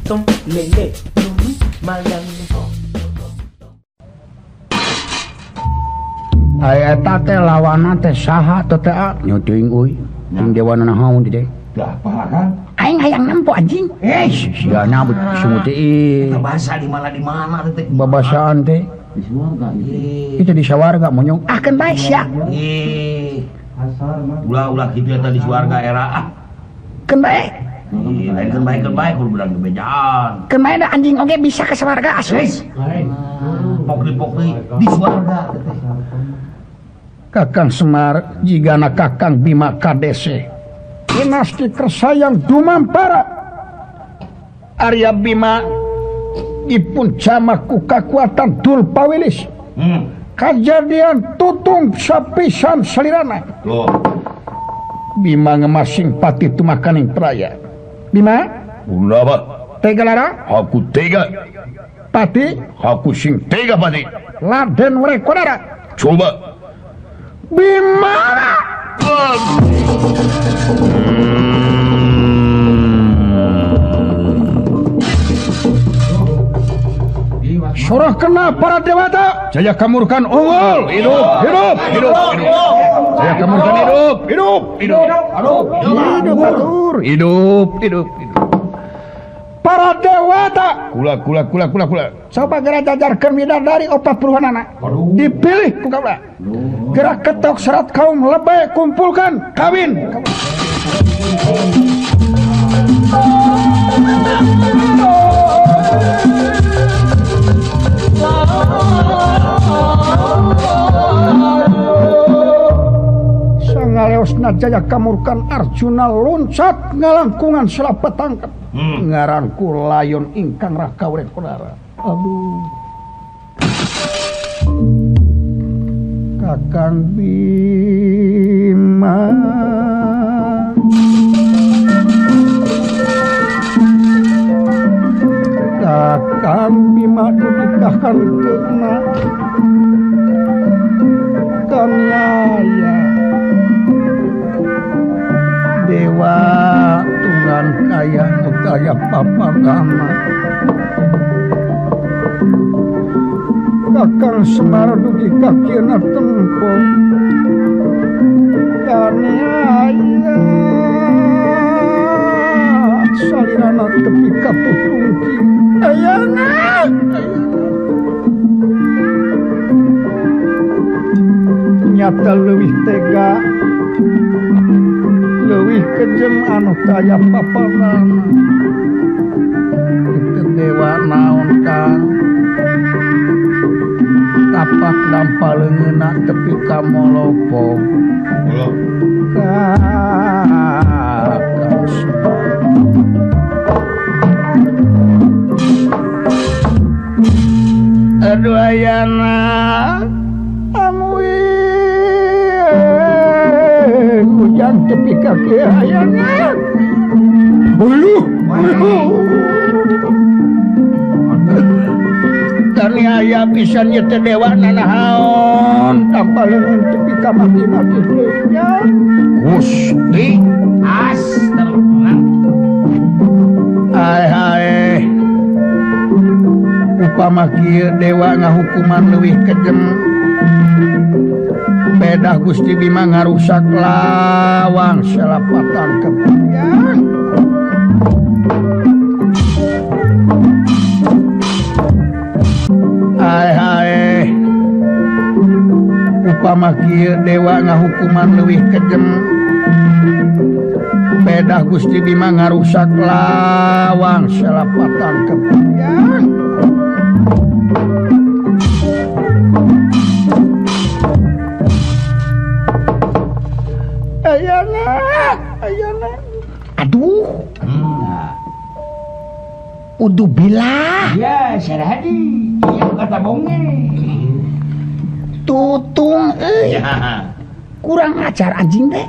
tong lele malang. Ai eta teh lawanan teh saha teh teh nya teuing euy. Ting dewana nahaun teh. Dah paharan. Aing hayang nampo anjing. Siana semut teh. Bahasa di mana teh. Babasaan teh. Di surga. Itu di sawarga monyong. Akeun bae sia. Ulah kitu eta di surga era. Keun bae. Lain keun bae kudu belang gebejaan. Keun bae da anjing oge bisa ke sawarga asli. Pokri di surga teh. Kakang Semar jigana Kakang Bima Kadese dinasti kersayang dumampara Arya Bima dipun jamak ku kakuatan Dul Pawilis kejadian tutung sapisan salirana Bima ngemasing pati tumakaning praya Bima ulah apa? Tega lara? Aku tega. Pati? Aku sing tega pati. Laden werekodara? Coba Bima surah kena para dewata jaya kamurkan unggul hidup jaya kamurkan hidup para dewata kula coba gerak jajarkan bidadari 40-an anak dipilih ku kaula gerak ketok serat kaum lebay kumpulkan kawin sangaleosna jaya kamurkan Arjuna loncat ngalangkungan selapat tangkap ngaranku layon ingkang raka werekodara. Aduh Kakang Bima dudikahkan kena kaniaya dewa tunggan kaya nukaya papagama Kakang Semar dugi kakieuna tempo kaniaya salirana tepi kaputungki ayana nyata leuwih tega leuwih kejem anu kaya papanana itu dewa naon kang tapak dampaleungeuna tepi ka molopo Kakang aduh ayana hujan tepi kaki ayana buluh tani aya pisan ieu teh dewa nanahaon tampaleun tepi ka mati-mati nya Gusti astagfirullah hai upama kieu dewa ngahukuman leuwih kejem bedah Gusti Bima ngarusak lawang salapatan kepian hai upama kieu dewa ngahukuman leuwih kejem bedah Gusti Bima ngarusak lawang salapatan kepian ayana aduh udubillah ya sarahadi iya kata bonge tutung ya kurang ajar anjing teh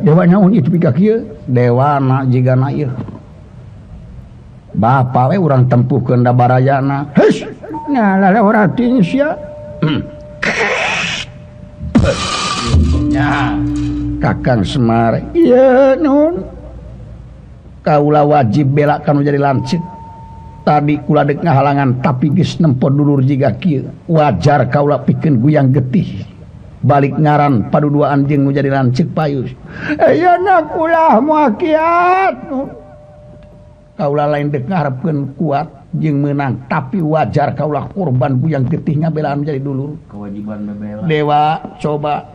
dewa nyaun itu pika kieu dewana jigana ieu bapa we urang tempuhkeun da barayana heus ngalale ora ting sia ya Kakang Semar iya nun kaula wajib bela kanu jadi lancip tadi kula dek ngahalangan tapi geus nempo dulur jiga kieu wajar kaula pikeun guyang getih balik ngaran paduduaan jeung nu jadi lancip payus ayeuna kula moal kiat kaula lain dek ngarepkeun kuat jeung menang tapi wajar kaula korban guyang getih ngabelaan menjadi dulur kewajiban membela dewa coba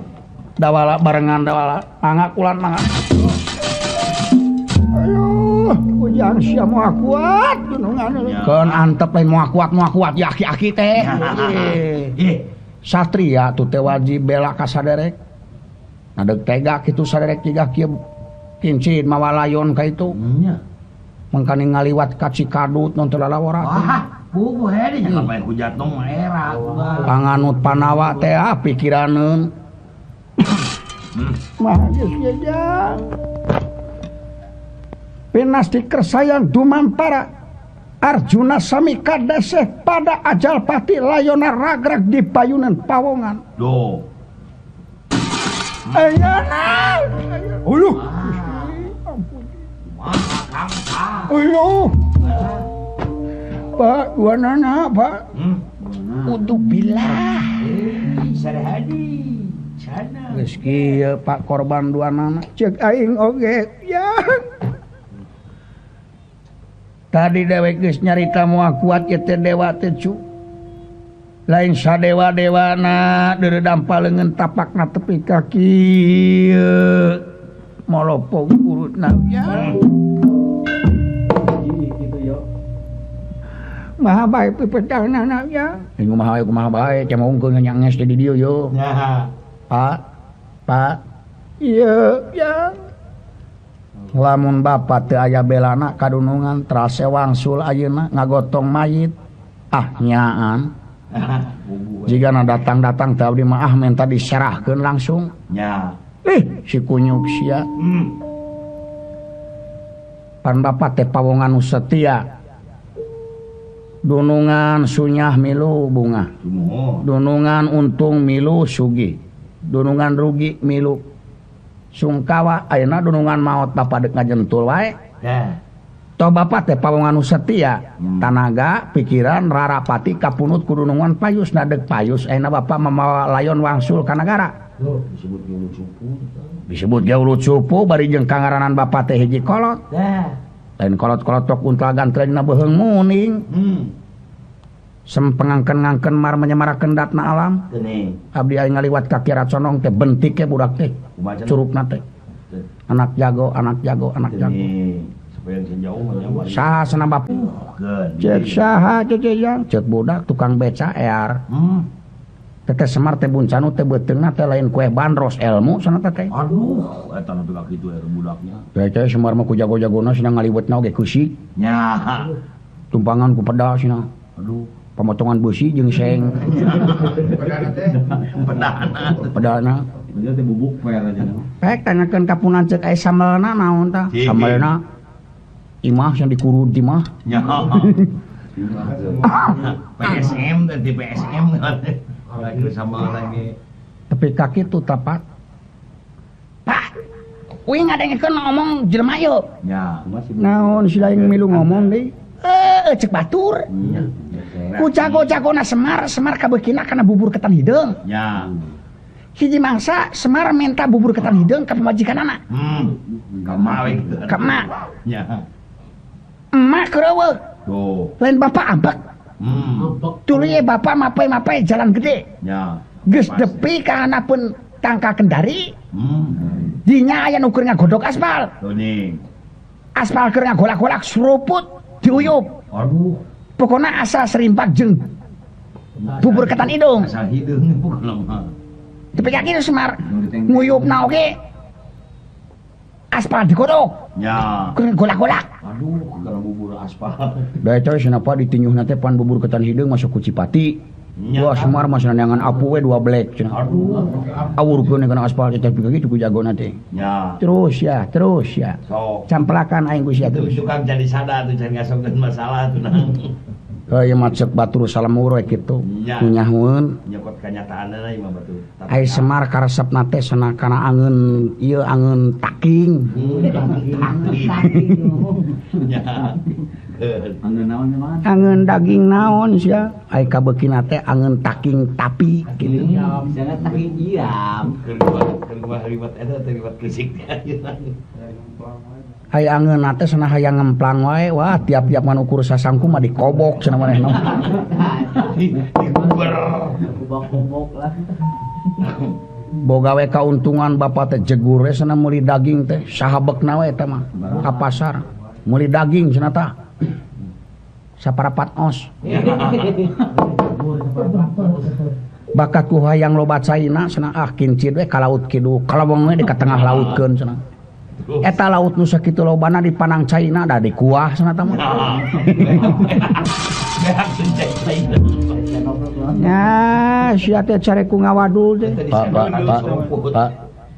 dawala barengan dawala mangga kulan mangga aduh ujang sia moal kuat dunungan keun antep lain moal kuat ya aki-aki teh satria tuh teh wajib bela ka saderek ngadeg tega kitu saderek jiga kieu kincin mawa layon ka itu nya mangkani ngaliwat ka Cikadut non teu lalawara wah bubu hede nya lain hujat dong mah era panganut panawa teh pikiraneun mah geus jajang Pinasti kersayang dumampara Arjuna sami kadeseh pada ajal pati layona ragrag di payunan pawongan do ayeuna uluh uluh Pak guanana Pak untuk bilah sarehadi sana geus kieu Pak korban duanana ceuk aing oge ya tadi dewek geus nyarita moal kuat ye teh dewa teh cu lain sadewa-dewana deureudam paleungeun tapakna tepi ka kieu molopong urutna ya gitu yo. maha bae pipetahna ya kumaha bae ca maungkeun nyanges di dieu yo nya Pak ieu ya lamun bapa teu aya belana kadunungan terase wangsul ayeuna ngagotong mayit nyaan jigana datang-datang teu abdi mah menta diserahkeun langsung nya si kunyuk sia pan bapa teh pawongan nu setia dunungan sunyah milu bunga dunungan untung milu sugi dunungan rugi milu sungkawa ayeuna dunungan maot bapa dek ngajentul wae toh bapa teh pawongan nu setia tanaga pikiran rarapati kapunut ku dunungan payus nadeg payus ayeuna bapa mamawa layon wangsul ka nagara disebut ge ulut cupu bari jeung kangaranan bapa teh hiji kolot lain kolot-kolot tok untal gantreuna beuheung muning sempengangkeun-ngangkeun mar menyemarakeun datna alam abdi aing ngaliwat ka Kiara Condong teh bentik ke budak teh curugna teh anak jago supaya jauh mah saha cenah bapa cek saha cecejang cek budak tukang beca ear teteh Semar teh buncanu teh beuteungna teh lain kue bandros ilmu cenah teh aduh eta nu teh kitu budaknya teh Semar mah ku jago-jagona cenah ngaliwetna oge kusik nya tumpangan ku pedal cenah aduh pemotongan besi jeung seng pedana dia teh bubuk per aja pek tanyakeun ka punan ceuk aya samelna naon tah samelna imah yang dikurun di mah nya PSM teh di PSM lagi sama lagi tapi kaki tu tapat Pak uing ngadengekeun ngomong jelema yeuh nya naon si lain milu ngomong deui cek batur ku jago-jagona Semar kabeukina kana bubur ketan hideung nya hiji mangsa Semar minta bubur ketan hideung ka pamajikanana ka emak nya emak keureueuh tuh lain bapak ambek tuluy ye bapak mapai jalan gede nya geus depi ka hanapeun tangka kendari dinya aya nu keur ngagodog aspal tuning aspal keur ngagolak-golak suruput diuyup aduh pokona asa serimpak jeung bubur ketan hidung asal hideung bukan mah tapi kitu Semar nguyupna oge aspal digodog nya keur golak-golak aduh kalau bubur aspal da eta cenapa ditinjuhna teh pan bubur ketan hidung masuk ku Cipati wah Semar mah sanangan apu we 2 blek cenah aduh awurkeun kana aspal teh kitu ku jagona teh nya terus ya sok camplakan aing ku sia terus tukang jadi sada tuh jangan ngasongkeun masalah tuh nang Ieu mah ceuk batur salamur we kitu. Nya. Nyahoeun. Nyokot kenyataanna ieu mah batu. Ai Semar karesepna teh sana kana angeun ieu angeun taking. Nya. Angeun daging naon sia? Ai kabeukina teh angeun taking tapi kitu. Jangan taking diam. Keur ribet eta teh ribet krisik. Ai angeun teh sana hayang ngemplang wae, wah tiap-tiap man ukur sasangku mah dikobok cenah manehna. Dikuber. Kubak-kubak lah. Boga we kauntungan bapak teh jegur we sana meuli daging teh sahabekna we eta mah ka pasar. Meuli daging cenah tah. Saparapat os. Bakat ku hayang loba caina cenah kincid we ka laut kidu, kalaweng we di ka tengah lautkeun cenah. Eta laut nu sakitu lobana di panang caina da di kuah cenah tah mah. Ya, sia teh care ku ngawadul teh. Pak,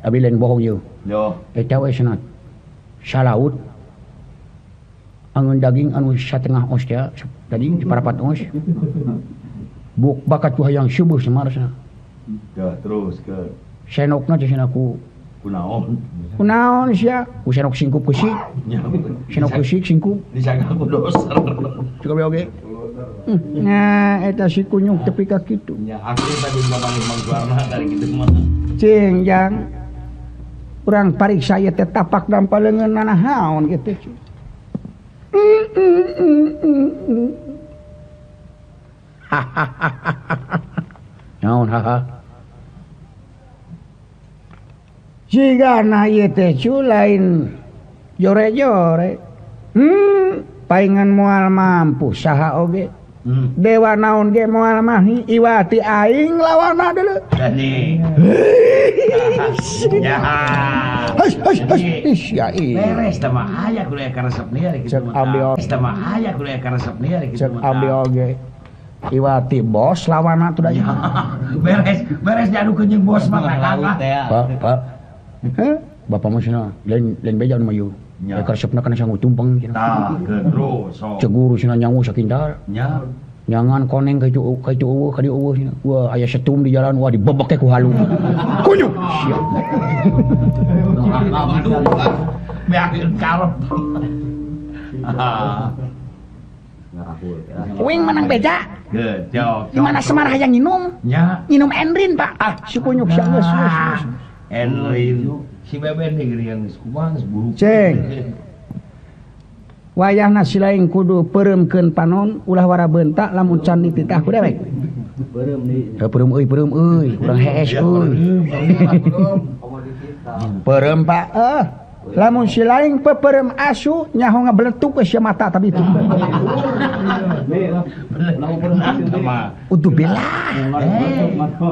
abi lain bohong ieu. Yo. Eta we cenah. Salaut angeun daging anu satengah os teh tadi separapat os. Buk bakat ku hayang subuh Semar cenah. Terus ke Senokna teh cenah ku kunaon? kunaon sia? Ku senok singkup keusik. Senok keusik singkup. Disangka ku doser. Cukup we oge. Nah, eta si kunyuk tepi ka kitu. Ya, aku tadi ngomong mangsuarna dari kitu mah. Cing jang urang pariksa ieu teh tapak dampaleungeun nanahaon kitu. Naon haha. Jigana ieu teh lain jore-jore. Paingan moal mampu saha oge. Dewa naon ge moal mah iwati aing lawanna deuleu. Dani. Ya. Ya Beres teh mah aya kuliah karesep nih ari kitu mah. Beres teh mah aya kuliah karesep nih ari kitu cek mah. abdi oge. Iwati bos lawanna tuh da. Beres diadukeun jeung bos mah kakak. Pak. Bapak mah cenah lain beja nu mayu. Ya. Karesepna kana sangu tumpeng cenah. Tah, terus sok. Cek guru cenah nyangu sakintar. Nya. Nyangan koneng ka itu eueuh ka dieu eueuh cenah. Wah aya setum di jalan wah dibebek teh ku halu. Kunyuk. Siap. Beakeun kalep. Wing menang beja. Gejok. Di mana Semar hayang nginum? Nya. Nginum Enrin, Pak. Si kunyuk sia geus. Enrin. Si Beben nih geuning geus kumaha geus buru. Ceng. Wayahna si lain kudu peureumkeun panon ulah wara beuntak lamun can dititah ku dewek. Peureum euy, urang hees euy. Peureum Pak. Lamun si lain peureum asu nyaho ngabeletuk ke sia mata tapi itu. Untuk belah.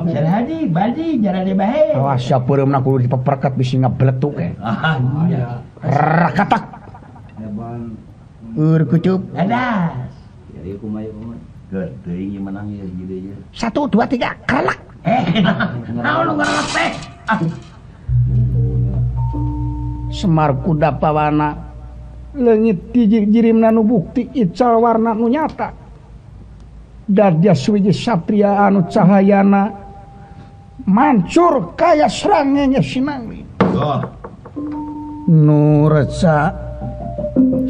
Sare haji, baji, jarane bae. Awas sia peureumna kudu dipeperket bisi ngabeletuk ke. Iya. Rakatak. Kucup. Adas. Jadi kumaha Ger, teuing ieu menang ieu jadi ieu. 1 2 3 kelak. Naon nu ngarelep teh? Semar kuda pawana leungit jirimna nu bukti ical warna nu nyata dadya suwiji satria anu cahayana mancur kaya serangenya sinangli nu reca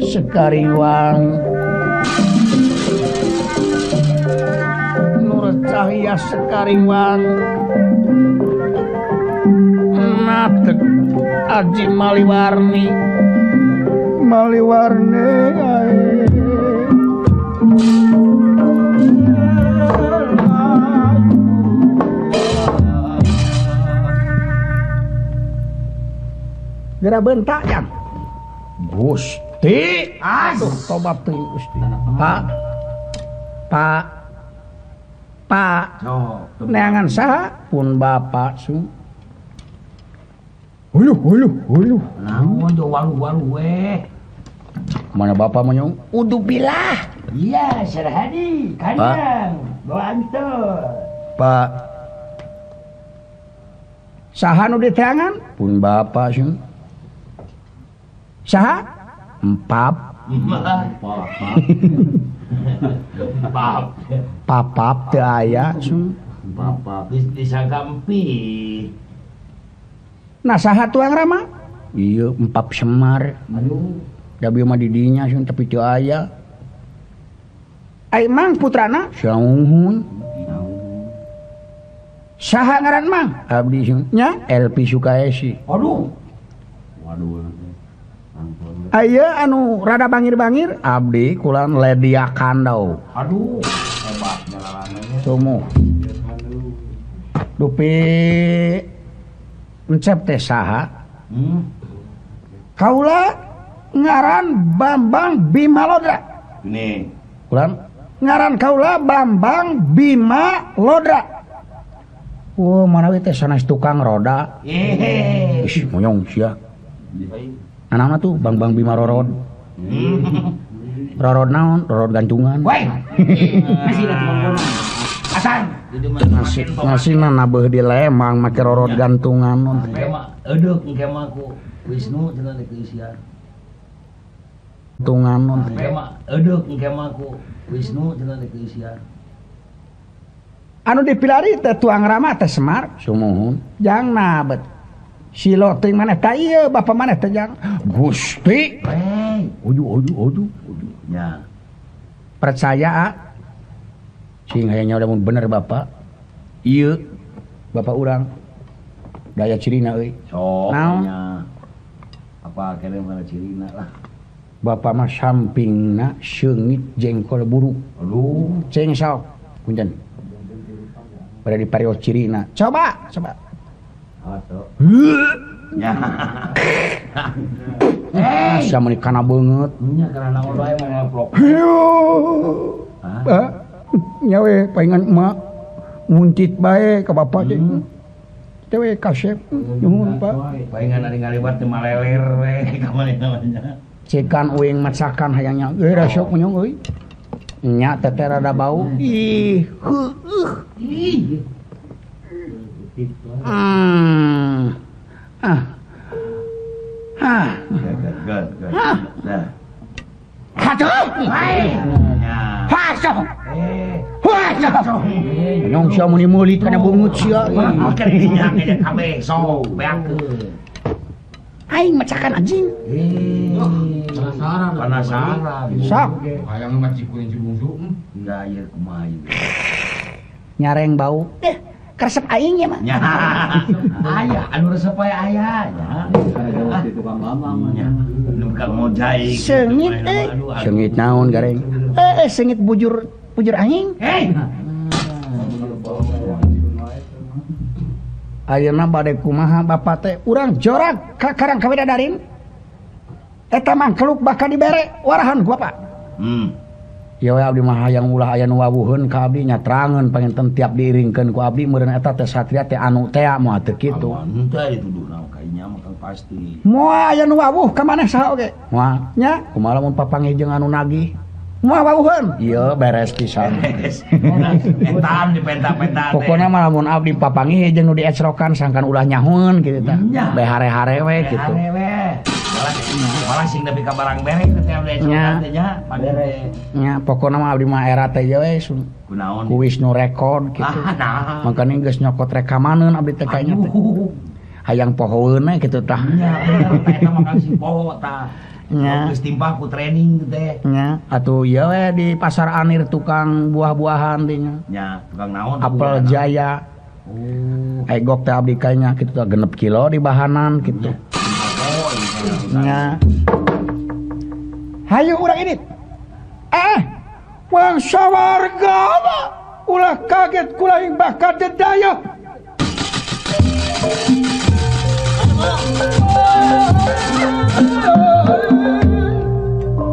sekariwang nu recahya sekariwang natek Aji Maliwarni ae. Geura beuntak jang. Gusti, aduh tobat teuing Gusti. Pak. Neangan saha? Pun Bapak su. Huluh. Naon jo walu-walu we. Mana Bapak mah nyong? Udubillah. Iya, Sarhadi, kanyang. Doa anteur. Pak. Saha nu diteangan? Pun Bapak su. Saha? Empap. Bab. Papap teu aya. Bapak. Di Sagampi. Nah saha tuang Rama? Iya empap Semar. Aduh. Da bieu mah di dinya sun tapi teu aya. Ai Mang putrana? Saunghun. Saha ngaran Mang? Abdi sun. Nya Elpi Sukaesi. Aduh. Waduh. Ampun. Aya anu rada bangir-bangir abdi kulan Ledia Kandau. Aduh. Hebat jalalannya. Tumu. Dupi encep teh saha? Kaula ngaran Bambang Bima Lodra. Ini. Kulan ngaran kaula Bambang Bima Lodra. Oh, mana we teh sanes tukang roda. Yeay. Ih, moyong sia. Anakna tuh Bambang Bima Rorod. Rorod naon? Rorod gantungan. Woi. Masih ada teman-teman. Asan. Nasina nabeuh di Lemang make rorod gantungan non. Kema edeuk kema ku Wisnu cenah di keisian. Gantungan non. Kema edeuk kema ku Wisnu cenah di keisian. Anu dipilari teh tuang Rama teh Semar. Sumuhun. Jangna bet. Silo teuing maneh teh ieu bapa maneh teh jang. Gusti. Weh. Oju. Ya. Percaya sing hayangnya udah bener bapak. Ieu bapak urang. Daya cirina euy. Sok Naon? nya. Apa kene mana cirina lah. Bapak mah sampingna seungit jengkol buru. Aduh. Ceng sok. Punten. Pada di parios cirina. Coba. Aduh. Ya. Asa meuni kana beungeut. Nya karena naon wae mah ngeplok. Hah? Nyawe paingan emak muncit bae ka bapak teh. Teh we kasep. Nuhun Pak. Paingan ari ngaliwat teh maleler we ka maneh namanya. Cekan uing masakan hayangnya. Rasok munyong euy. Nya teh rada bau. Ih, heueuh. Ih. Good. Dah. Hatuh. Ya. Hasuh. Eh. Hasuh. Nyong sia muni meulit kana bungut sia. Makan dinya kaya kabeh sok beakeun. Aing macakan anjing. Penasaran. Sok. Hayang mah cikuin si bungsu. Enggak ieu kumaha ieu. Nyareng bau. Karesep aing ya mah. Nya. Aya anu resep we aya nya. Ada di tukang Bambang. Nya. Nu kang mojaik. Seungit Seungit naon gareng? Seungit bujur aing. Hei. Ayeuna bade kumaha bapak teh? Urang jorag ka Karang Kawidadarin. Eta mangkeluk bakal dibere warahan ku Bapak. Ya we abdi mah hayang ulah aya nu wawuheun ka abdi nyatrangeun panginten tiap diiringkeun ku abdi meureun eta teh satria teh anu teh moal teu kitu. Henteu dituduhna ka inya mah kan pasti. Moal aya nu wawuh ka maneh saha oge? Moal nya kumaha lamun papanggih jeung anu nagih? Moal wawuheun? Ieu beres pisan. Etam di penta-penta teh. Pokona mah lamun abdi papanggih jeung nu diecrokan sangkan ulah nyahoeun kitu tah. Nya. Bae hare-hare we kitu. Malah sing nepi ka barang berek teh Nya. teh nya padere. Nya pokona mah abdi mah era teh we Kunaon? ku Wisnu Record kitu. Nah. Makanya geus nyokot rekamaneun abdi teh kayaknya teh. Hayang pohoeun we kitu tah. Nya, bener eta mah kan si poho tah. Nya. Geus timpah ku training teh. Nya, atuh ieu we di Pasar Anir tukang buah-buahan teh nya. Nya, tukang naon? Apel Jaya. Oh. Egok teh abdi kayaknya kitu tah 6 kilo di bahanan kitu. Nya. Hayu urang ini. Wangsa warga mah ulah kaget kulaing bakat dedaya.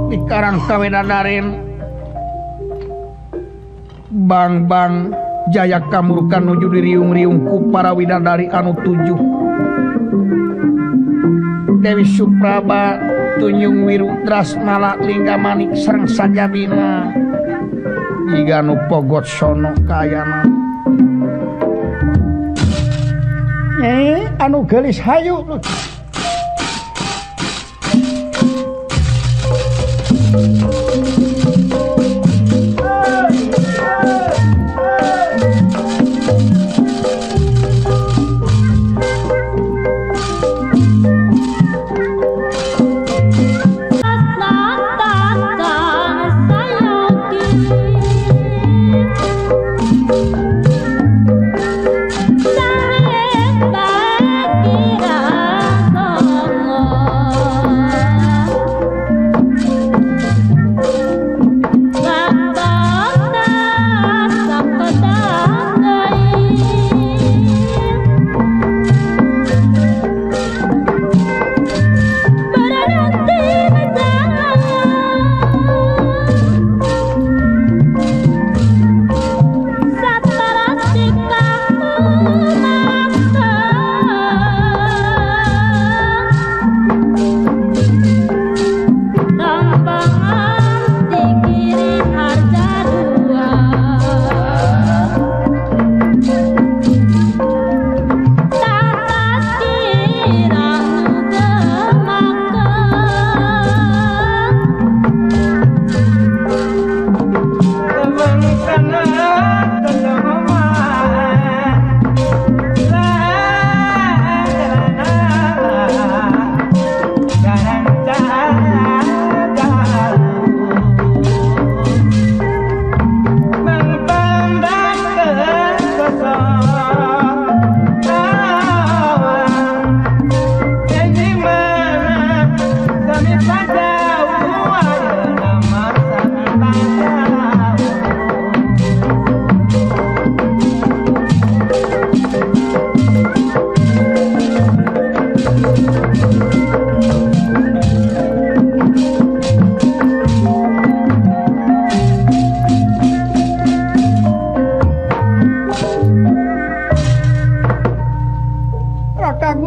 Di Karang Kawidadarin Bang Jaya kamurkan nuju diriung-riung ku para widadari anu 7. Dewi Supraba Tunjung Wirudras Malak Linggamanik sareng sajadina jiga nu pogot sono kayana anu geulis hayu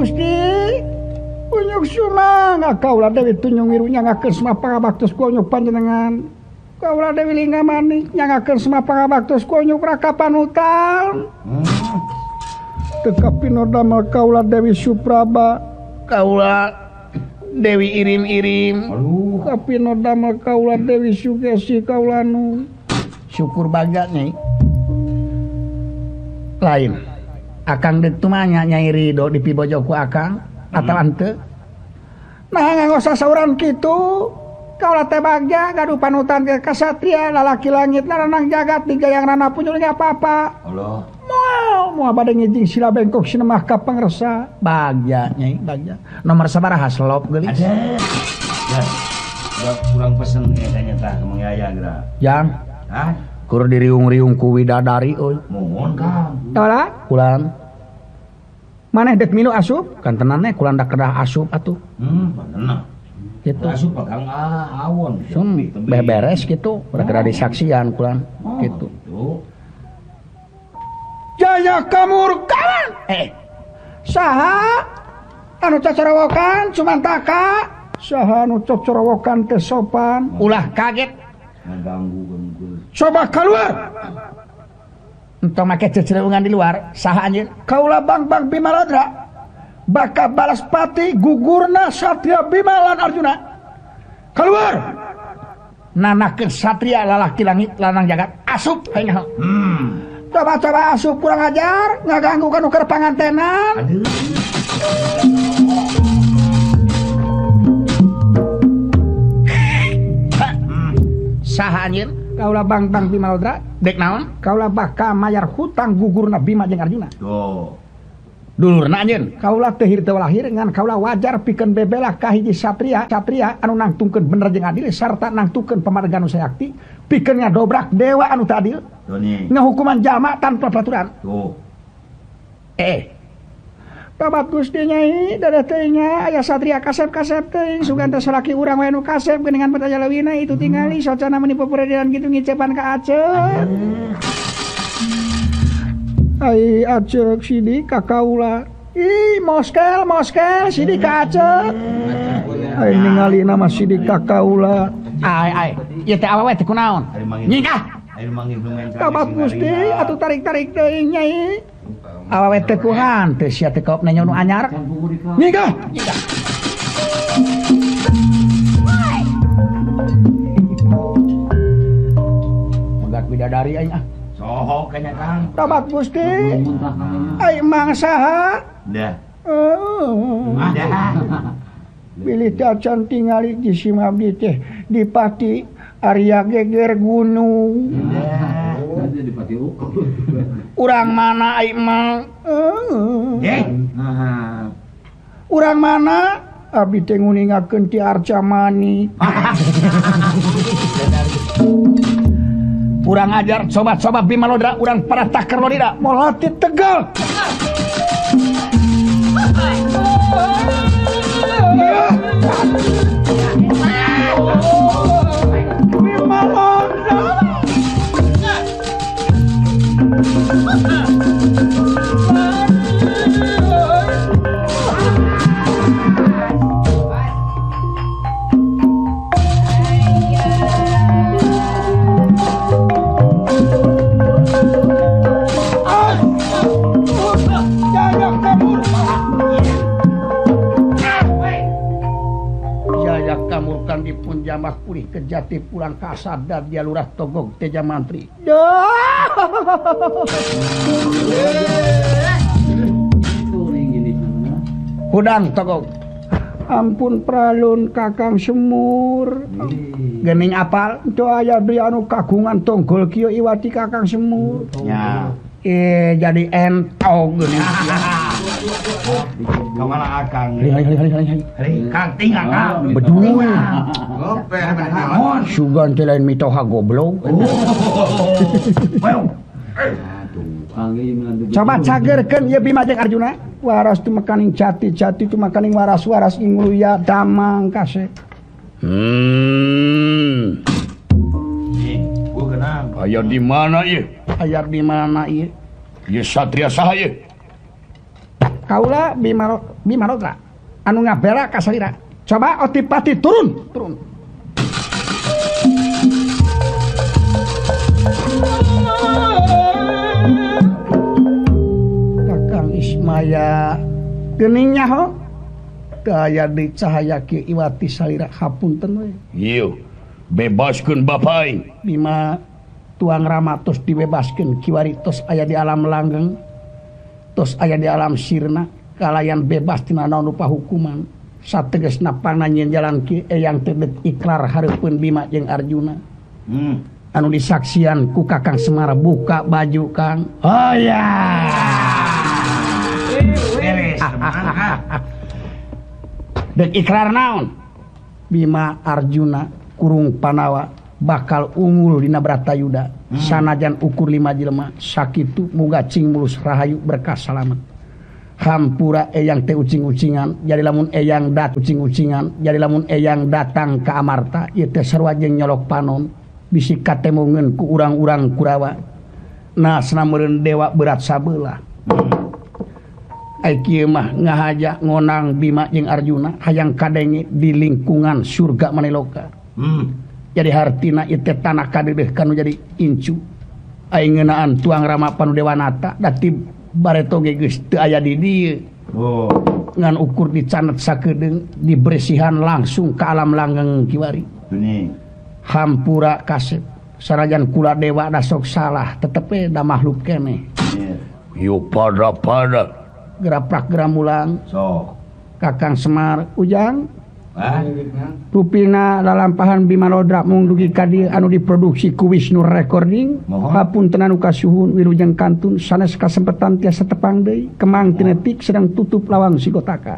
Gusti unyuk sumangga kaula Dewi Tunjung Wiru nyangakeun semua pangabaktos ku unyuk panjenengan kaula Dewi Lingga Manik nyangakeun semua pangabaktos ku unyuk Raka Panutal teka pinodamel kaula Dewi Supraba kaula Dewi Irim-irim tapi nodamel kaula Dewi Sugesi kaula nu syukur baga Nyai lain akang deuk tumanya Nyai Ridho di pibojok ku akang atau henteu nah nganggo sasauran kitu kaula teh bagja gaduh panutan ke kasatria lalaki langit laranang jagat digayang rana punyul ge apa-apa Allah moal bade ngijing sila bengkok sinemah ka pangresa bagja Nyai bagja nomor sabaraha slop geulis ya kurang pesen kayaknya tah ke Mang Yaya geura jang hah kur diriung-riung ku widadari euy mohon Kang tara kulan maneh dek minu asup kan tenane kulan da kedah asup atuh bener gitu asup Kang awon beres gitu udah kedah disaksian kulan gitu Jaya Kamurkaan saha anu cacarawokan Sumantaka saha anu cacarawokan teh sopan ulah kaget ngaganggu ganggu coba keluar entong make cecereungan di luar saha anjeun kaula Bang Bimaladra bakal balas pati gugurna Satria Bima lan Arjuna keluar nanakeun satria lalaki langit lanang jagat asup hayang coba asup kurang ajar ngaganggu ka nuker pangantenan aduh saha anjeun kaula Bang Bimaladra dek naon kaula bakal mayar hutang gugurna Bima jeung Arjuna tuh dulurna anjeun kaula teu hirteu lahir ngan kaula wajar pikeun bebelah ka hiji satria anu nangtungkeun bener jeung adil sarta nangtungkeun pamarga nu sayakti pikeun ngadobrak dewa anu teu adil ngahukuman jalma tanpa peraturan tuh Babat Gusti Nyai dadah teh nya aya satria kasep-kasep teh sugan teh salaki urang we nu kasep geuningan pertanya leuwina itu tingali socana meuni peperedean kitu ngicepan ka Aceh ai Aceh sidi ka kaula ih moskel sidi ka Aceh ai ningali nama sidi ka kaula ai ieu teh awewe teh kunaon nyingkah Babat Gusti atuh tarik-tarik teuing Nyai awewe teh kuhan teh sia teh kaopna nyawa nu anyar nyingkah magat bidadari aing soho kanya Kang Babat Gusti ai mang saha dah pilih cacan tingali di simabdi teh dipati Arya geger gunung urang mana ai mang urang mana abdi teh nguningakeun ti Arcamani urang ajar coba Bimalodra urang para taker lodira moal hati Tegal Jamah pulih kejati pulang kasar dan dia lurah togog teja mantri hudang togog ampun pralun Kakang Semur gening apal itu aya deui anu kagungan tonggol kieu iwati Kakang Semur nya jadi entog geuning kamana Akang hari Kang tinggal Kang beduh gope naon sugan teh lain mitoha goblok coba cagerkeun ieu Bima jeung Arjuna waras tu makaning jati tu makaning waras ing luya damang kase gua kenal aya di mana ieu ieu satria saha ieu kaula Bimarodra anu ngabela ka salira. Coba Otipati turun. Kakang Ismaya geningnya ho. Daya di cahaya ki Iwati salira hapunten we. Iya, bebaskeun Bapak aing. Bima tuang Rama tos dibebaskeun kiwari tos aya di alam langgeng. Tos aya di alam sirna kalayan bebas tina naon rupa hukuman. Sategesna pananyeun jalan ki eyang tedet ikrar hareupeun Bima jeung Arjuna. Anu disaksian ku Kakang Semar buka baju Kang. Oh ya. Beres. Dek ikrar naon? Bima Arjuna kurung Panawa bakal unggul dina Bratayuda. Sanajan ukur 5 jelema sakitu muga cing mulus rahayu berkah salamet. Hampura eyang teh ucing-ucingan jadi lamun eyang ucing-ucingan jadi lamun eyang datang ka Amarta ieu teh sarua jeung nyolok panon bisi katemungeun ku urang-urang Kurawa. Nah sanameureun dewa berat sabelah. Ai kieu mah ngahaja ngonang Bima jeung Arjuna hayang kadenge di lingkungan surga maneloka. Jadi hartina ieu teh tanah kadeudeuk kanu jadi incu. Ai ngeunaan tuang Rama Panudewanata dati bareto ge geus teu aya di dieu. Oh. Ngan ukur dicanet sakedeung diberesihan langsung ka alam langgeng kiwari. Tuni. Hampura kasep sanajan kula dewa da sok salah tetep we da makhluk keneh. Yo pada Geraprak geramulang Sok. Kakang Semar Ujang Ah. rupina lalampahan Bimarodra mung dugi ka dieu anu diproduksi ku Wisnu Recording. Mohon. Hapunten anu kasuhun wilujeng kantun sanes kasempetan tiasa tepang deui kemang tinetik sedang tutup lawang sigotaka.